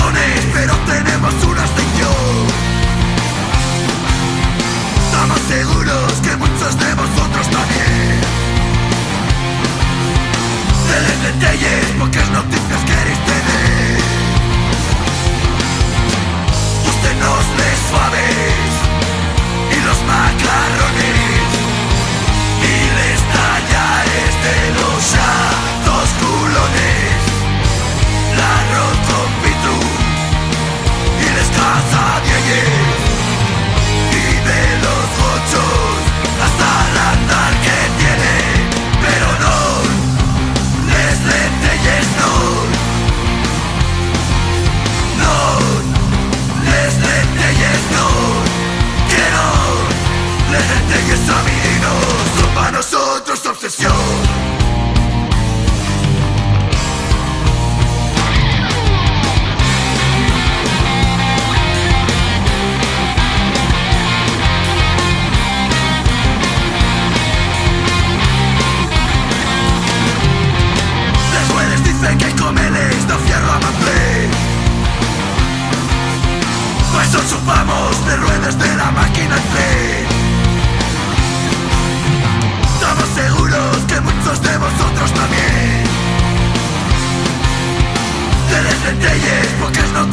culones, pero tenemos una excepción. Estamos seguros que muchos de vosotros también. Detalles, pocas noticias queréis tener. Usted nos les suaves y los macarrones y les tallares de los chatos culones, la arroz con pitu y les cazadieyes y de los gochos hasta el andar que tiene, pero no les lentelles, no les lentelles, no, que no les lentelles a mí, no son para nosotros obsesión. Que comeles no fierro a manplay. Por eso chupamos de ruedas de la máquina en play. Estamos seguros que muchos de vosotros también. De les lentelles, pocas no